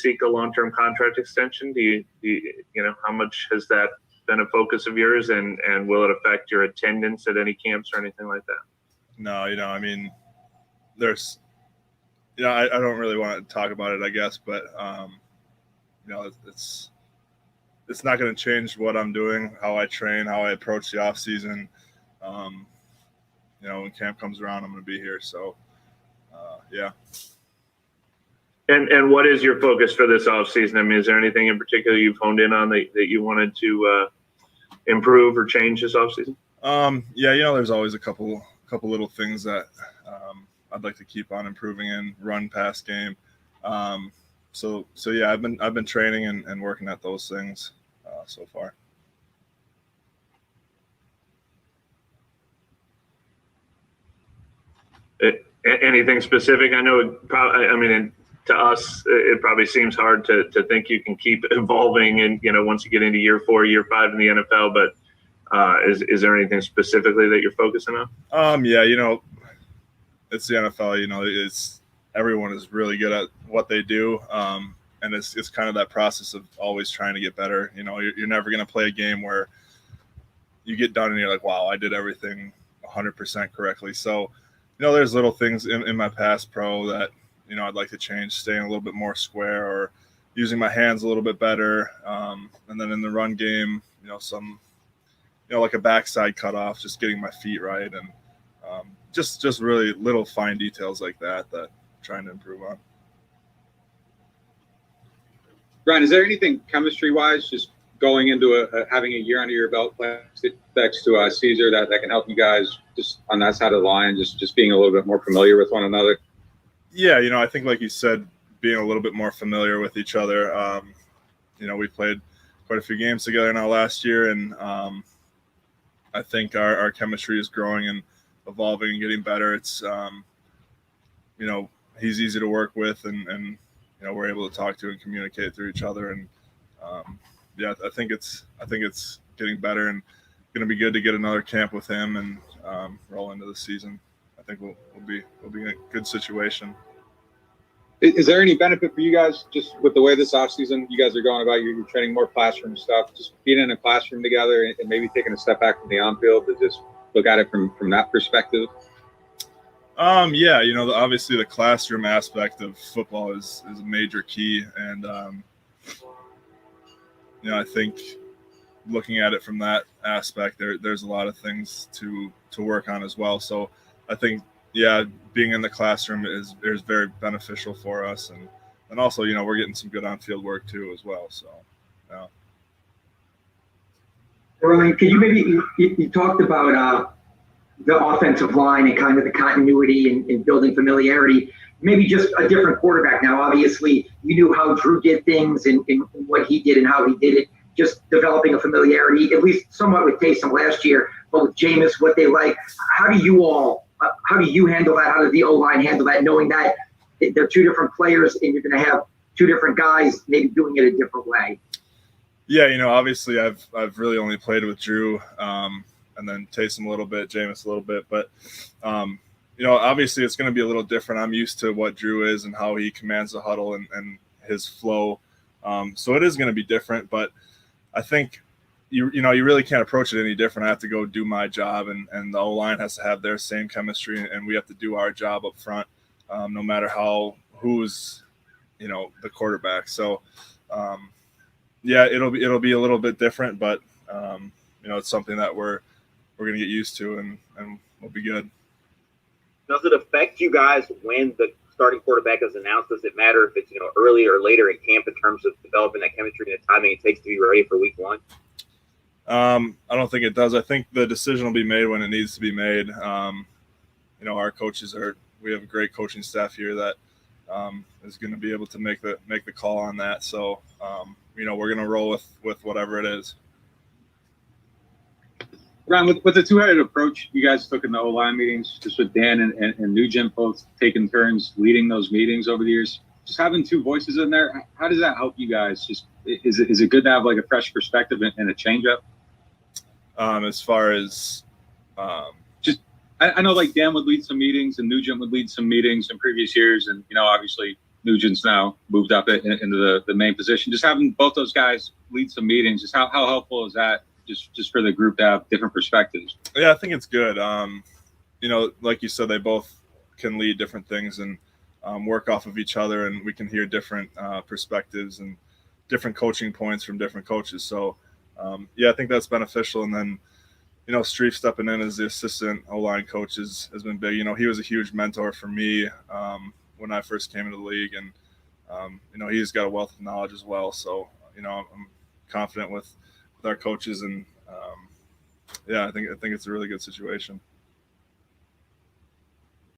seek a long-term contract extension? Do you know, how much has that been a focus of yours, and will it affect your attendance at any camps or anything like that? No, you know, I mean, there's, you know, I don't really want to talk about it, I guess, but you know, it's not going to change what I'm doing, how I train, how I approach the off season. You know, when camp comes around, I'm going to be here. So, yeah. And what is your focus for this off season? I mean, is there anything in particular you've honed in on that you wanted to improve or change this off season? Yeah, you know, there's always a couple little things that I'd like to keep on improving in run pass game. So yeah, I've been training and working at those things so far. Anything specific? I know I mean, to us, it probably seems hard to think you can keep evolving, and you know, once you get into year 4, year 5 in the NFL. But is there anything specifically that you're focusing on? Yeah, you know, it's the NFL. You know, everyone is really good at what they do, and it's kind of that process of always trying to get better. You know, you're never going to play a game where you get done and you're like, wow, I did everything 100% correctly. So, you know, there's little things in my pass pro that, you know, I'd like to change, staying a little bit more square or using my hands a little bit better. And then in the run game, you know, some, you know, like a backside cutoff, just getting my feet right, and just really little fine details like that I'm trying to improve on. Ryan, is there anything chemistry-wise, just going into having a year under your belt next to Caesar that can help you guys just on that side of the line, just being a little bit more familiar with one another? Yeah, you know, I think like you said, being a little bit more familiar with each other. You know, we played quite a few games together now last year, and I think our chemistry is growing and evolving and getting better. It's you know, he's easy to work with, and you know, we're able to talk to and communicate through each other, and yeah, I think it's getting better, and going to be good to get another camp with him and roll into the season. I think we'll be in a good situation. Is there any benefit for you guys just with the way this offseason you guys are going about? You're training more classroom stuff, just being in a classroom together and maybe taking a step back from the on-field to just look at it from that perspective? Yeah, you know, obviously the classroom aspect of football is a major key, and you know, I think looking at it from that aspect, there's a lot of things to work on as well. So I think, yeah, being in the classroom is very beneficial for us, and also, you know, we're getting some good on-field work too as well. So, yeah. Ryan, could you maybe you talked about the offensive line and kind of the continuity and building familiarity. Maybe just a different quarterback now. Obviously, you knew how Drew did things and what he did and how he did it. Just developing a familiarity, at least somewhat with Taysom last year, but with Jameis, what they like. How do you handle that? How does the O-line handle that, knowing that they're two different players and you're going to have two different guys maybe doing it a different way? Yeah, you know, obviously I've really only played with Drew, and then Taysom a little bit, Jameis a little bit, but you know, obviously it's going to be a little different. I'm used to what Drew is and how he commands the huddle and his flow, so it is going to be different. But I think you know, you really can't approach it any different. I have to go do my job, and the O-line has to have their same chemistry, and we have to do our job up front, no matter who's, you know, the quarterback. So, yeah, it'll be a little bit different, but you know, it's something that we're going to get used to, and we'll be good. Does it affect you guys when the starting quarterback is announced? Does it matter if it's, you know, early or later in camp in terms of developing that chemistry and the timing it takes to be ready for week 1? I don't think it does. I think the decision will be made when it needs to be made. You know, our coaches we have a great coaching staff here that is going to be able to make the call on that. So, you know, we're going to roll with whatever it is. Ryan, with the two-headed approach you guys took in the O-line meetings, just with Dan and Nugent both taking turns leading those meetings over the years, just having two voices in there, how does that help you guys? Just is it good to have like a fresh perspective and a change-up? As far as I know like Dan would lead some meetings and Nugent would lead some meetings in previous years, and you know, obviously Nugent's now moved up into the main position. Just having both those guys lead some meetings, just how helpful is that? Just for the group to have different perspectives. Yeah, I think it's good. You know, like you said, they both can lead different things and work off of each other, and we can hear different perspectives and different coaching points from different coaches. So, yeah, I think that's beneficial. And then, you know, Streif stepping in as the assistant O-line coach has been big. You know, he was a huge mentor for me when I first came into the league, and you know, he's got a wealth of knowledge as well. So, you know, I'm confident with our coaches, and yeah, I think it's a really good situation.